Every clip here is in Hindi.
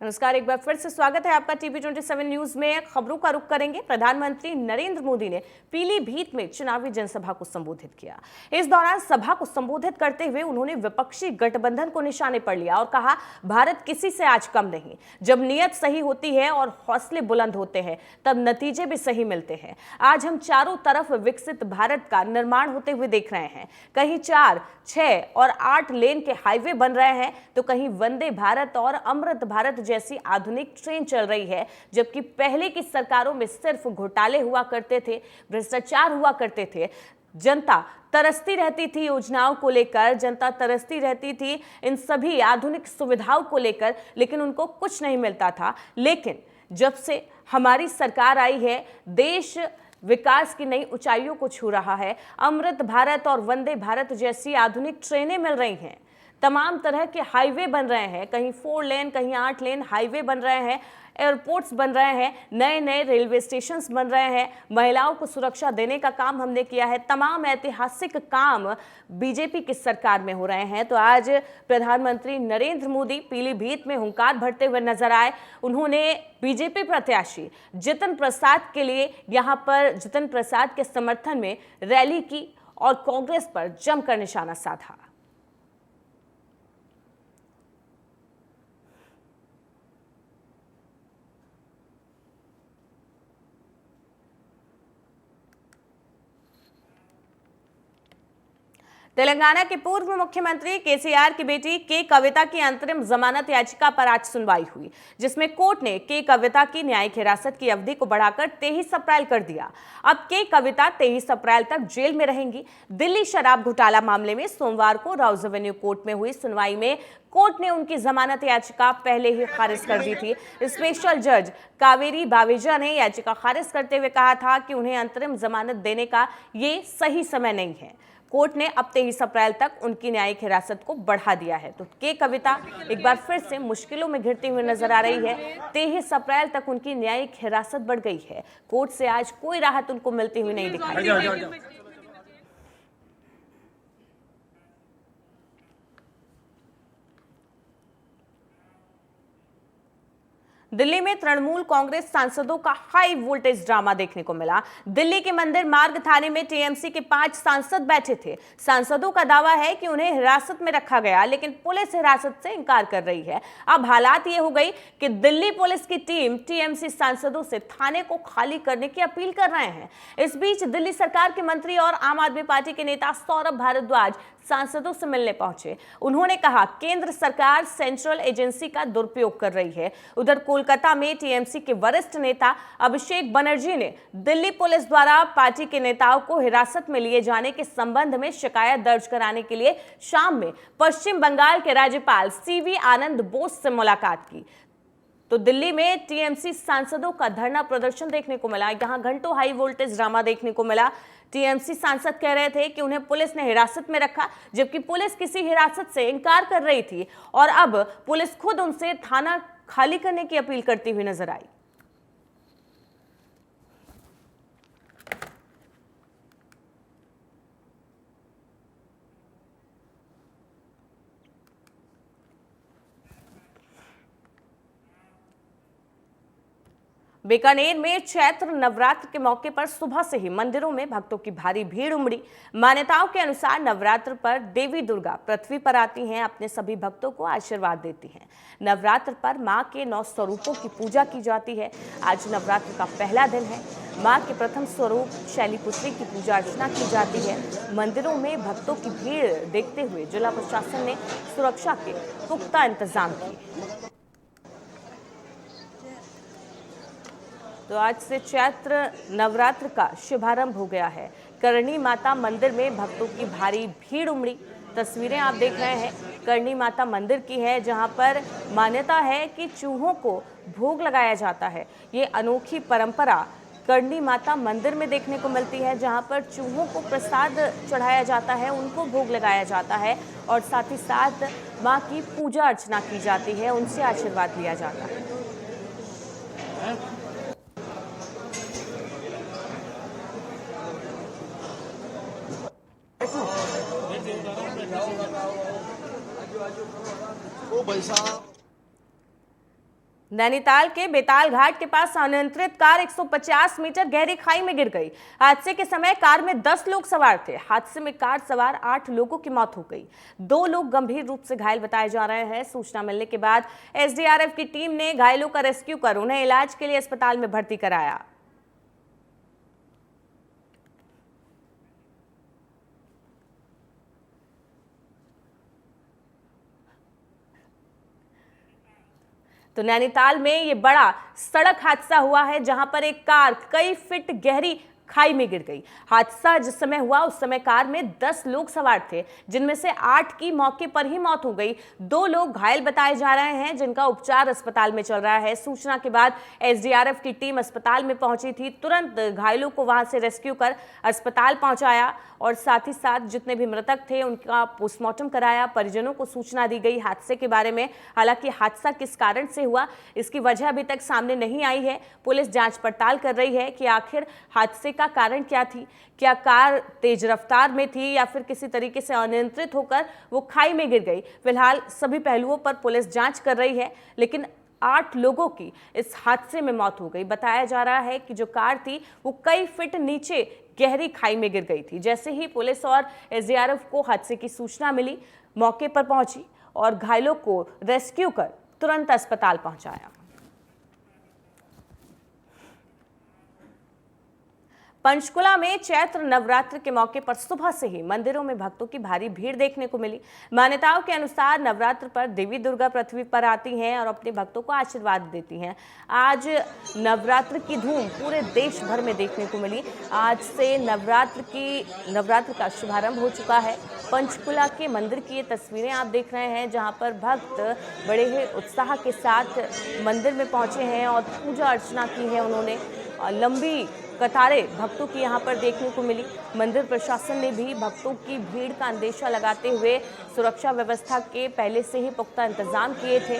नमस्कार, एक बार फिर से स्वागत है आपका टीवी 27 न्यूज में। खबरों का रुख करेंगे। प्रधानमंत्री नरेंद्र मोदी ने पीलीभीत में चुनावी जनसभा को संबोधित किया। इस दौरान सभा को संबोधित करते हुए उन्होंने विपक्षी गठबंधन को निशाने पर लिया और कहा, भारत किसी से आज कम नहीं। जब नीयत सही होती है और हौसले बुलंद होते हैं तब नतीजे भी सही मिलते हैं। आज हम चारों तरफ विकसित भारत का निर्माण होते हुए देख रहे हैं। कहीं 4, 6 और 8 लेन के हाईवे बन रहे हैं तो कहीं वंदे भारत और अमृत भारत जैसी आधुनिक ट्रेन चल रही है। जबकि पहले की सरकारों में सिर्फ घोटाले हुआ करते थे, भ्रष्टाचार हुआ करते थे। जनता तरसती रहती थी योजनाओं को लेकर, जनता तरसती रहती थी इन सभी आधुनिक सुविधाओं को लेकर, लेकिन उनको कुछ नहीं मिलता था। लेकिन जब से हमारी सरकार आई है, देश विकास की नई ऊंचाइयों को छू रहा है। अमृत भारत और वंदे भारत जैसी आधुनिक ट्रेनें मिल रही हैं, तमाम तरह के हाईवे बन रहे हैं, कहीं 4 लेन कहीं 8 लेन हाईवे बन रहे हैं, एयरपोर्ट्स बन रहे हैं, नए नए रेलवे स्टेशंस बन रहे हैं, महिलाओं को सुरक्षा देने का काम हमने किया है। तमाम ऐतिहासिक काम बीजेपी की सरकार में हो रहे हैं। तो आज प्रधानमंत्री नरेंद्र मोदी पीलीभीत में हुंकार भरते हुए नजर आए। उन्होंने बीजेपी प्रत्याशी जितिन प्रसाद के लिए यहां पर जितिन प्रसाद के समर्थन में रैली की और कांग्रेस पर जमकर निशाना साधा। तेलंगाना के पूर्व मुख्यमंत्री केसीआर की बेटी के कविता की अंतरिम जमानत याचिका पर आज सुनवाई हुई, जिसमें कोर्ट ने के कविता की न्यायिक हिरासत की अवधि को बढ़ाकर 23 अप्रैल कर दिया। अब के कविता 23 अप्रैल तक जेल में रहेंगी। दिल्ली शराब घोटाला मामले में सोमवार को राउज एवेन्यू कोर्ट में हुई सुनवाई में कोर्ट ने उनकी जमानत याचिका पहले ही खारिज कर दी थी। स्पेशल जज कावेरी बावेजा ने याचिका खारिज करते हुए कहा था कि उन्हें अंतरिम जमानत देने का ये सही समय नहीं है। कोर्ट ने अब 23 अप्रैल तक उनकी न्यायिक हिरासत को बढ़ा दिया है। तो के कविता एक बार फिर से मुश्किलों में घिरती हुई नजर आ रही है। 23 अप्रैल तक उनकी न्यायिक हिरासत बढ़ गई है। कोर्ट से आज कोई राहत उनको मिलती हुई नहीं दिखाई। दिल्ली में तृणमूल कांग्रेस सांसदों का हाई वोल्टेज ड्रामा देखने को मिला। दिल्ली के मंदिर मार्ग थाने में टीएमसी के 5 सांसद बैठे थे। सांसदों का दावा है कि उन्हें हिरासत में रखा गया, लेकिन पुलिस हिरासत से इनकार कर रही है। अब हालात ये हो गई कि दिल्ली पुलिस की टीम टीएमसी सांसदों से थाने को खाली करने की अपील कर रहे हैं। इस बीच दिल्ली सरकार के मंत्री और आम आदमी पार्टी के नेता सौरभ भारद्वाज सांसदों से मिलने पहुंचे। उन्होंने कहा, केंद्र सरकार सेंट्रल एजेंसी का दुरुपयोग कर रही है। उधर कोलकाता में टीएमसी के वरिष्ठ नेता अभिषेक बनर्जी ने दिल्ली पुलिस द्वारा पार्टी के नेताओं को हिरासत में लिए जाने के संबंध में शिकायत दर्ज कराने के लिए शाम में पश्चिम बंगाल के राज्यपाल सीवी आनंद बोस से मुलाकात की। तो दिल्ली में टीएमसी सांसदों का धरना प्रदर्शन देखने को मिला। यहां घंटों हाई वोल्टेज ड्रामा देखने को मिला। टीएमसी सांसद कह रहे थे कि उन्हें पुलिस ने हिरासत में रखा, जबकि पुलिस किसी हिरासत से इनकार कर रही थी और अब पुलिस खुद उनसे थाना खाली करने की अपील करती हुई नजर आई। बीकानेर में चैत्र नवरात्र के मौके पर सुबह से ही मंदिरों में भक्तों की भारी भीड़ उमड़ी। मान्यताओं के अनुसार नवरात्र पर देवी दुर्गा पृथ्वी पर आती हैं, अपने सभी भक्तों को आशीर्वाद देती हैं। नवरात्र पर मां के 9 स्वरूपों की पूजा की जाती है। आज नवरात्र का पहला दिन है। मां के प्रथम स्वरूप शैलीपुत्री की पूजा अर्चना की जाती है। मंदिरों में भक्तों की भीड़ देखते हुए जिला प्रशासन ने सुरक्षा के पुख्ता इंतजाम किए। तो आज से चैत्र नवरात्र का शुभारंभ हो गया है। करणी माता मंदिर में भक्तों की भारी भीड़ उमड़ी। तस्वीरें आप देख रहे हैं करणी माता मंदिर की है, जहां पर मान्यता है कि चूहों को भोग लगाया जाता है। ये अनोखी परंपरा करणी माता मंदिर में देखने को मिलती है, जहां पर चूहों को प्रसाद चढ़ाया जाता है, उनको भोग लगाया जाता है और साथ ही साथ मां की पूजा अर्चना की जाती है, उनसे आशीर्वाद लिया जाता है। ओ भाई साहब नैनीताल के बेताल घाट के पास अनियंत्रित कार 150 मीटर गहरी खाई में गिर गई। हादसे के समय कार में 10 लोग सवार थे। हादसे में कार सवार 8 लोगों की मौत हो गई। 2 लोग गंभीर रूप से घायल बताए जा रहे हैं। सूचना मिलने के बाद एसडीआरएफ की टीम ने घायलों का रेस्क्यू कर उन्हें इलाज के लिए अस्पताल में भर्ती कराया। तो नैनीताल में ये बड़ा सड़क हादसा हुआ है, जहां पर एक कार कई फीट गहरी खाई में गिर गई। हादसा जिस समय हुआ उस समय कार में 10 लोग सवार थे, जिनमें से 8 की मौके पर ही मौत हो गई। 2 लोग घायल बताए जा रहे हैं, जिनका उपचार अस्पताल में चल रहा है। सूचना के बाद एसडीआरएफ की टीम अस्पताल में पहुंची थी। तुरंत घायलों को वहां से रेस्क्यू कर अस्पताल पहुंचाया और साथ ही साथ जितने भी मृतक थे उनका पोस्टमार्टम कराया। परिजनों को सूचना दी गई हादसे के बारे में। हालांकि हादसा किस कारण से हुआ इसकी वजह अभी तक सामने नहीं आई है। पुलिस जांच पड़ताल कर रही है कि आखिर हादसे का कारण क्या थी। क्या कार तेज रफ्तार में थी या फिर किसी तरीके से अनियंत्रित होकर वो खाई में गिर गई। फिलहाल सभी पहलुओं पर पुलिस जांच कर रही है, लेकिन 8 लोगों की इस हादसे में मौत हो गई। बताया जा रहा है कि जो कार थी वो कई फीट नीचे गहरी खाई में गिर गई थी। जैसे ही पुलिस और एसडीआरएफ को हादसे की सूचना मिली, मौके पर पहुंची और घायलों को रेस्क्यू कर तुरंत अस्पताल पहुंचाया। पंचकुला में चैत्र नवरात्र के मौके पर सुबह से ही मंदिरों में भक्तों की भारी भीड़ देखने को मिली। मान्यताओं के अनुसार नवरात्र पर देवी दुर्गा पृथ्वी पर आती हैं और अपने भक्तों को आशीर्वाद देती हैं। आज नवरात्र की धूम पूरे देश भर में देखने को मिली। आज से नवरात्र का शुभारंभ हो चुका है। पंचकुला के मंदिर की ये तस्वीरें आप देख रहे हैं, जहां पर भक्त बड़े ही उत्साह के साथ मंदिर में पहुंचे हैं और पूजा अर्चना की है उन्होंने। लंबी कतारें भक्तों की यहां पर देखने को मिली। मंदिर प्रशासन ने भी भक्तों की भीड़ का अंदेशा लगाते हुए सुरक्षा व्यवस्था के पहले से ही पुख्ता इंतजाम किए थे।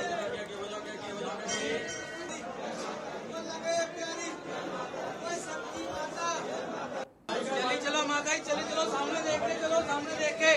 चलो माता चलो सामने देखे, चलो सामने देखे।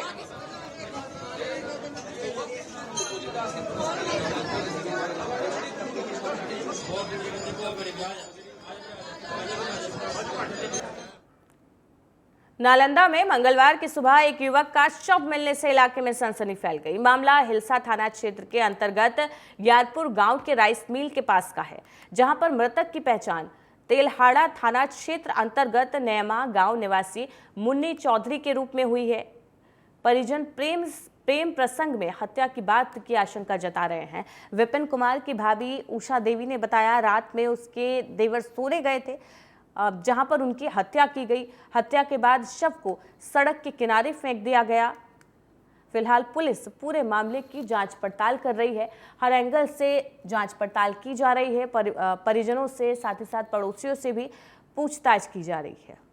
नालंदा में मंगलवार की सुबह एक युवक का शव मिलने से इलाके में सनसनी फैल गई। मामला हिलसा थाना क्षेत्र के अंतर्गत यारपुर गांव के राइस मिल के पास का है, जहां पर मृतक की पहचान तेलहाड़ा थाना क्षेत्र अंतर्गत नयमा गांव निवासी मुन्नी चौधरी के रूप में हुई है। परिजन प्रेम प्रसंग में हत्या की बात की आशंका जता रहे हैं। विपिन कुमार की भाभी उषा देवी ने बताया, रात में उसके देवर सोने गए थे जहां पर उनकी हत्या की गई। हत्या के बाद शव को सड़क के किनारे फेंक दिया गया। फिलहाल पुलिस पूरे मामले की जांच पड़ताल कर रही है। हर एंगल से जांच पड़ताल की जा रही है। परिजनों से साथ ही साथ पड़ोसियों से भी पूछताछ की जा रही है।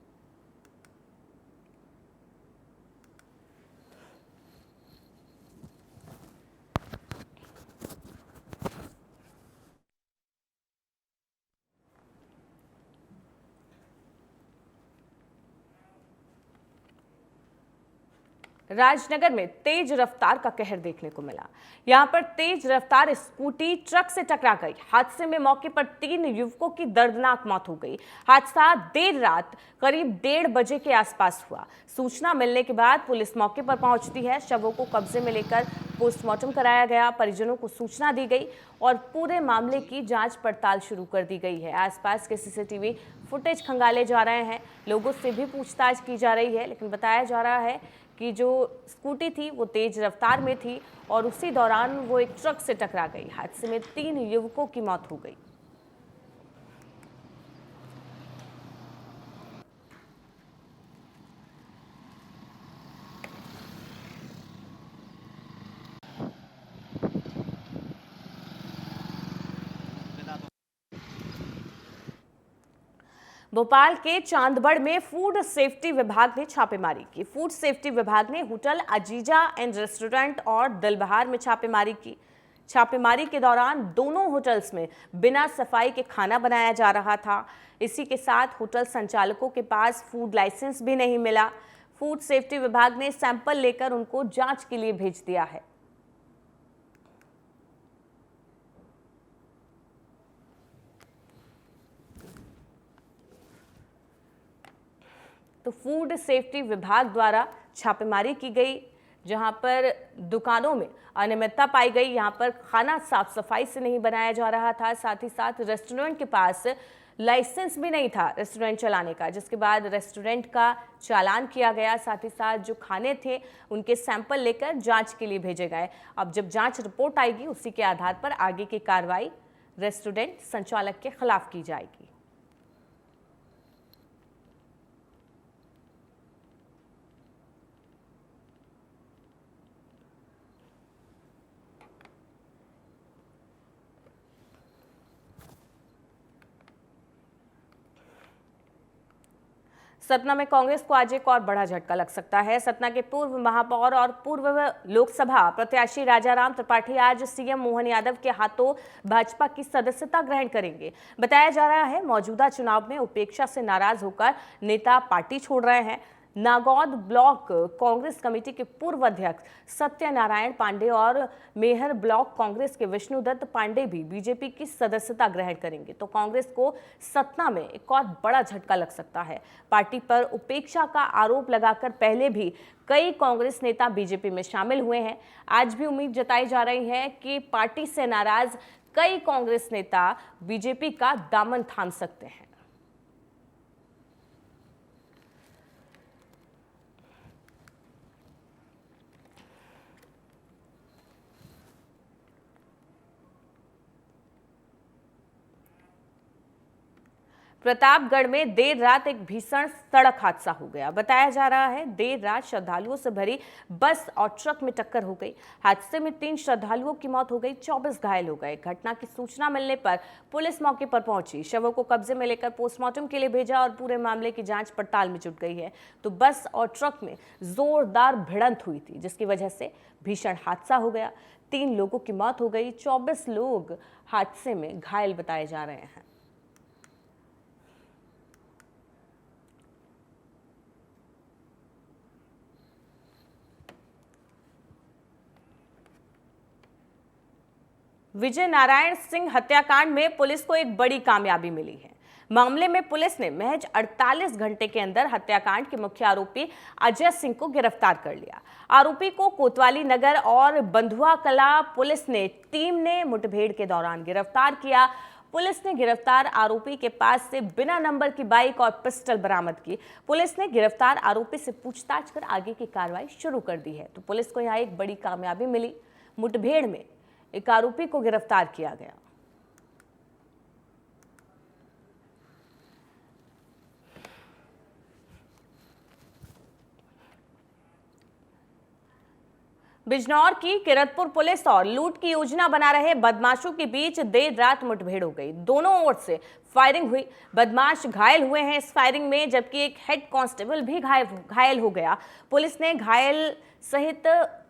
राजनगर में तेज रफ्तार का कहर देखने को मिला। यहां पर तेज रफ्तार स्कूटी ट्रक से टकरा गई। हादसे में मौके पर 3 युवकों की दर्दनाक मौत हो गई। हादसा देर रात करीब 1:30 बजे के आसपास हुआ। सूचना मिलने के बाद पुलिस मौके पर पहुंचती है। शवों को कब्जे में लेकर पोस्टमार्टम कराया गया। परिजनों को सूचना दी गई और पूरे मामले की जांच पड़ताल शुरू कर दी गई है। आसपास के सीसीटीवी फुटेज खंगाले जा रहे हैं। लोगों से भी पूछताछ की जा रही है, लेकिन बताया जा रहा है कि जो स्कूटी थी वो तेज रफ्तार में थी और उसी दौरान वो एक ट्रक से टकरा गई। हादसे में 3 युवकों की मौत हो गई। भोपाल के चांदबड़ में फूड सेफ्टी विभाग ने छापेमारी की। फूड सेफ्टी विभाग ने होटल अजीजा एंड रेस्टोरेंट और दिलबहार में छापेमारी की। छापेमारी के दौरान दोनों होटल्स में बिना सफाई के खाना बनाया जा रहा था। इसी के साथ होटल संचालकों के पास फूड लाइसेंस भी नहीं मिला। फूड सेफ्टी विभाग ने सैंपल लेकर उनको जांच के लिए भेज दिया है। तो फूड सेफ्टी विभाग द्वारा छापेमारी की गई, जहां पर दुकानों में अनियमितता पाई गई। यहां पर खाना साफ सफाई से नहीं बनाया जा रहा था, साथ ही साथ रेस्टोरेंट के पास लाइसेंस भी नहीं था रेस्टोरेंट चलाने का, जिसके बाद रेस्टोरेंट का चालान किया गया। साथ ही साथ जो खाने थे उनके सैंपल लेकर जांच के लिए भेजे गए। अब जब जांच रिपोर्ट आएगी उसी के आधार पर आगे की कार्रवाई रेस्टोरेंट संचालक के खिलाफ की जाएगी। सतना में कांग्रेस को आज एक और बड़ा झटका लग सकता है। सतना के पूर्व महापौर और पूर्व लोकसभा प्रत्याशी राजाराम त्रिपाठी आज सीएम मोहन यादव के हाथों भाजपा की सदस्यता ग्रहण करेंगे। बताया जा रहा है मौजूदा चुनाव में उपेक्षा से नाराज होकर नेता पार्टी छोड़ रहे हैं। नागौद ब्लॉक कांग्रेस कमेटी के पूर्व अध्यक्ष सत्यनारायण पांडे और मेहर ब्लॉक कांग्रेस के विष्णुदत्त पांडे भी बीजेपी की सदस्यता ग्रहण करेंगे। तो कांग्रेस को सतना में एक और बड़ा झटका लग सकता है। पार्टी पर उपेक्षा का आरोप लगाकर पहले भी कई कांग्रेस नेता बीजेपी में शामिल हुए हैं। आज भी उम्मीद जताई जा रही है कि पार्टी से नाराज कई कांग्रेस नेता बीजेपी का दामन थाम सकते हैं। प्रतापगढ़ में देर रात एक भीषण सड़क हादसा हो गया। बताया जा रहा है देर रात श्रद्धालुओं से भरी बस और ट्रक में टक्कर हो गई। हादसे में 3 श्रद्धालुओं की मौत हो गई, 24 घायल हो गए। घटना की सूचना मिलने पर पुलिस मौके पर पहुंची, शवों को कब्जे में लेकर पोस्टमार्टम के लिए भेजा और पूरे मामले की जांच पड़ताल में जुट गई है। तो बस और ट्रक में जोरदार भिड़ंत हुई थी, जिसकी वजह से भीषण हादसा हो गया। 3 लोगों की मौत हो गई, 24 लोग हादसे में घायल बताए जा रहे हैं। विजय नारायण सिंह हत्याकांड में पुलिस को एक बड़ी कामयाबी मिली है। मामले में पुलिस ने महज 48 घंटे के अंदर हत्याकांड के मुख्य आरोपी अजय सिंह को गिरफ्तार कर लिया। आरोपी को कोतवाली नगर और बंधुआ कला पुलिस ने टीम ने मुठभेड़ के दौरान गिरफ्तार किया। पुलिस ने गिरफ्तार आरोपी के पास से बिना नंबर की बाइक और पिस्टल बरामद की। पुलिस ने गिरफ्तार आरोपी से पूछताछ कर आगे की कार्रवाई शुरू कर दी है। तो पुलिस को यहाँ एक बड़ी कामयाबी मिली। मुठभेड़ में एक आरोपी को गिरफ्तार किया गया। बिजनौर की किरतपुर पुलिस और लूट की योजना बना रहे बदमाशों के बीच देर रात मुठभेड़ हो गई। दोनों ओर से फायरिंग हुई, बदमाश घायल हुए हैं इस फायरिंग में, जबकि एक हेड कांस्टेबल भी घायल हो गया। पुलिस ने घायल सहित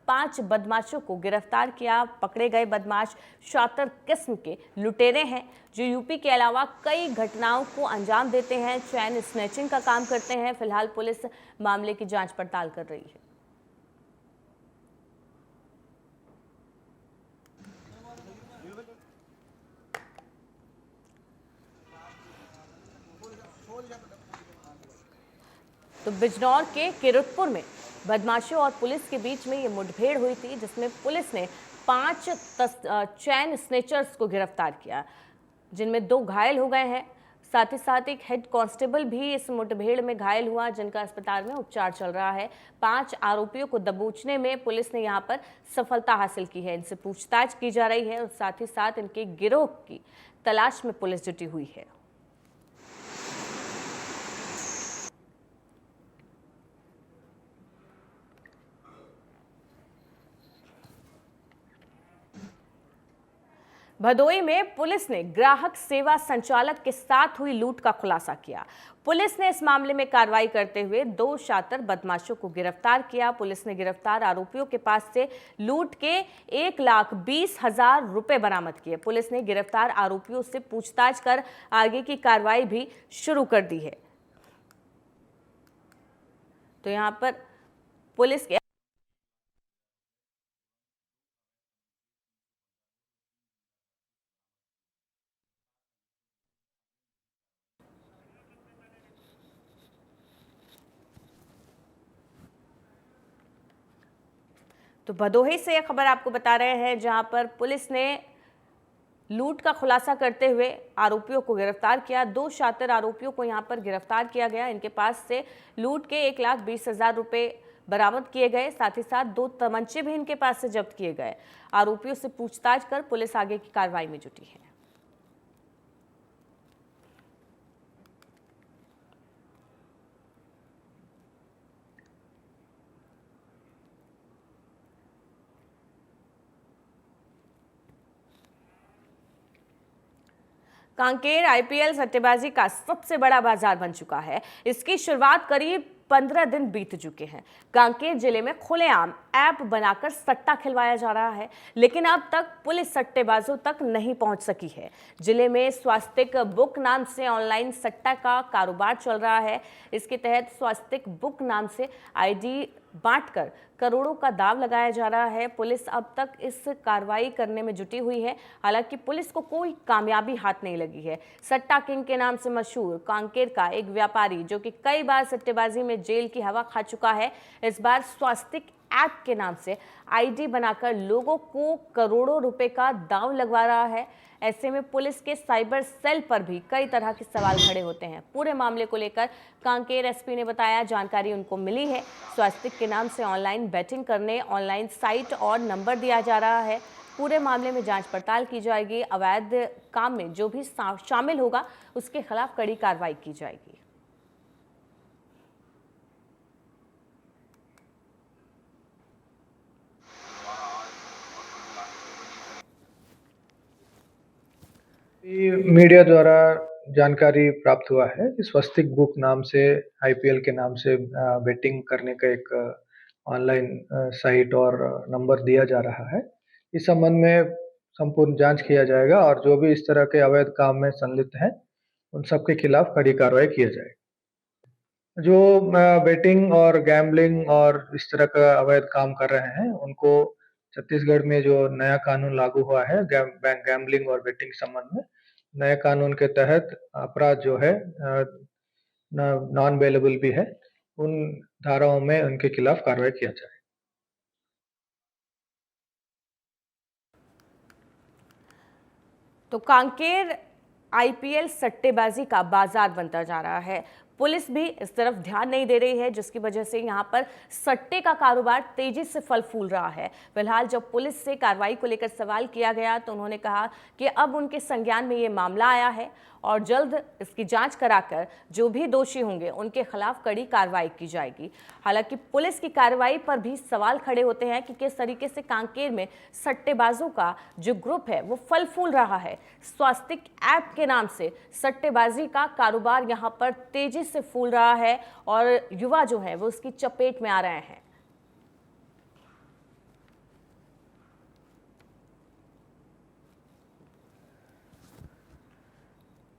5 बदमाशों को गिरफ्तार किया। पकड़े गए बदमाश शातिर किस्म के लुटेरे हैं, जो यूपी के अलावा कई घटनाओं को अंजाम देते हैं, चैन स्नैचिंग का काम करते हैं। फिलहाल पुलिस मामले की जांच पड़ताल कर रही है। तो बिजनौर के किरतपुर में बदमाशों और पुलिस के बीच में ये मुठभेड़ हुई थी, जिसमें पुलिस ने 5 चैन स्नेचर्स को गिरफ्तार किया, जिनमें 2 घायल हो गए हैं। साथ ही साथ एक हेड कांस्टेबल भी इस मुठभेड़ में घायल हुआ, जिनका अस्पताल में उपचार चल रहा है। 5 आरोपियों को दबोचने में पुलिस ने यहां पर सफलता हासिल की है। इनसे पूछताछ की जा रही है और साथ ही साथ इनके गिरोह की तलाश में पुलिस जुटी हुई है। भदोई में पुलिस ने ग्राहक सेवा संचालक के साथ हुई लूट का खुलासा किया। पुलिस ने इस मामले में कार्रवाई करते हुए 2 शातिर बदमाशों को गिरफ्तार किया। पुलिस ने गिरफ्तार आरोपियों के पास से लूट के 1,20,000 रुपए बरामद किए। पुलिस ने गिरफ्तार आरोपियों से पूछताछ कर आगे की कार्रवाई भी शुरू कर दी है। तो यहां पर पुलिस के तो भदोही से यह खबर आपको बता रहे हैं, जहां पर पुलिस ने लूट का खुलासा करते हुए आरोपियों को गिरफ्तार किया। 2 शातिर आरोपियों को यहां पर गिरफ्तार किया गया। इनके पास से लूट के 1,20,000 रुपए बरामद किए गए। साथ ही साथ 2 तमंचे भी इनके पास से जब्त किए गए। आरोपियों से पूछताछ कर पुलिस आगे की कार्रवाई में जुटी है। कांकेर आईपीएल सट्टेबाजी का सबसे बड़ा बाजार बन चुका है। इसकी शुरुआत करीब 15 दिन बीत चुके हैं। कांकेर जिले में खुलेआम ऐप बनाकर सट्टा खिलवाया जा रहा है, लेकिन अब तक पुलिस सट्टेबाजों तक नहीं पहुंच सकी है। जिले में स्वास्तिक बुक नाम से ऑनलाइन सट्टा का कारोबार चल रहा है। इसके तहत स्वास्तिक बुक नाम से आईडी बांटकर करोड़ों का दाव लगाया जा रहा है। पुलिस अब तक इस कार्रवाई करने में जुटी हुई है। हालांकि पुलिस को कोई कामयाबी हाथ नहीं लगी है। सट्टा किंग के नाम से मशहूर कांकेर का एक व्यापारी, जो कि कई बार सट्टेबाजी में जेल की हवा खा चुका है, इस बार स्वास्तिक ऐप के नाम से आईडी बनाकर लोगों को करोड़ों रुपए का दांव लगवा रहा है। ऐसे में पुलिस के साइबर सेल पर भी कई तरह के सवाल खड़े होते हैं। पूरे मामले को लेकर कांकेर एसपी ने बताया, जानकारी उनको मिली है। स्वास्तिक के नाम से ऑनलाइन बैटिंग करने ऑनलाइन साइट और नंबर दिया जा रहा है। पूरे मामले में जांच पड़ताल की जाएगी। अवैध काम में जो भी शामिल होगा उसके खिलाफ कड़ी कार्रवाई की जाएगी। मीडिया द्वारा जानकारी प्राप्त हुआ है कि स्वस्तिक बुक नाम से आईपीएल के नाम से बेटिंग करने का एक ऑनलाइन साइट और नंबर दिया जा रहा है। इस संबंध में संपूर्ण जांच किया जाएगा और जो भी इस तरह के अवैध काम में संलिप्त हैं, उन सब के खिलाफ कड़ी कार्रवाई किया जाएगा। जो बेटिंग और गैम्बलिंग और इस तरह का अवैध काम कर रहे हैं, उनको छत्तीसगढ़ में जो नया कानून लागू हुआ है गैम्बलिंग और बेटिंग संबंध में, नए कानून के तहत अपराध जो है नॉन बेलेबल भी है, उन धाराओं में उनके खिलाफ कार्रवाई किया जाए। तो कांकेर आईपीएल सट्टेबाजी का बाजार बनता जा रहा है। पुलिस भी इस तरफ ध्यान नहीं दे रही है, जिसकी वजह से यहां पर सट्टे का कारोबार तेजी से फल फूल रहा है। फिलहाल जब पुलिस से कार्रवाई को लेकर सवाल किया गया तो उन्होंने कहा कि अब उनके संज्ञान में ये मामला आया है और जल्द इसकी जांच कराकर जो भी दोषी होंगे उनके खिलाफ कड़ी कार्रवाई की जाएगी। हालांकि पुलिस की कार्रवाई पर भी सवाल खड़े होते हैं कि किस तरीके से कांकेर में सट्टेबाजों का जो ग्रुप है वो फल फूल रहा है। स्वास्तिक ऐप के नाम से सट्टेबाजी का कारोबार यहां पर तेजी से फूल रहा है और युवा जो है वो उसकी चपेट में आ रहे हैं।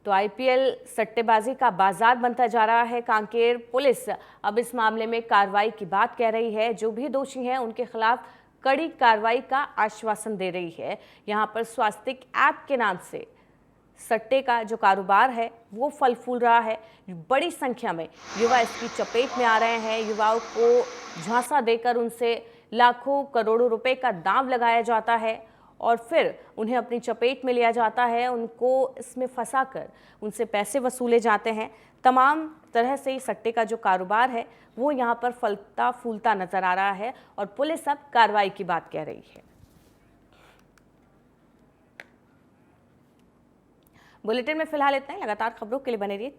तो आईपीएल सट्टेबाजी का बाजार बनता जा रहा है कांकेर। पुलिस अब इस मामले में कार्रवाई की बात कह रही है। जो भी दोषी हैं उनके खिलाफ कड़ी कार्रवाई का आश्वासन दे रही है। यहां पर स्वास्तिक ऐप के नाम से सट्टे का जो कारोबार है वो फल फूल रहा है। बड़ी संख्या में युवा इसकी चपेट में आ रहे हैं। युवाओं को झांसा देकर उनसे लाखों करोड़ों रुपए का दांव लगाया जाता है और फिर उन्हें अपनी चपेट में लिया जाता है। उनको इसमें फंसाकर उनसे पैसे वसूले जाते हैं। तमाम तरह से सट्टे का जो कारोबार है वो यहाँ पर फलता फूलता नजर आ रहा है और पुलिस अब कार्रवाई की बात कह रही है। बुलेटिन में फिलहाल इतना ही। लगातार खबरों के लिए बने रहिए।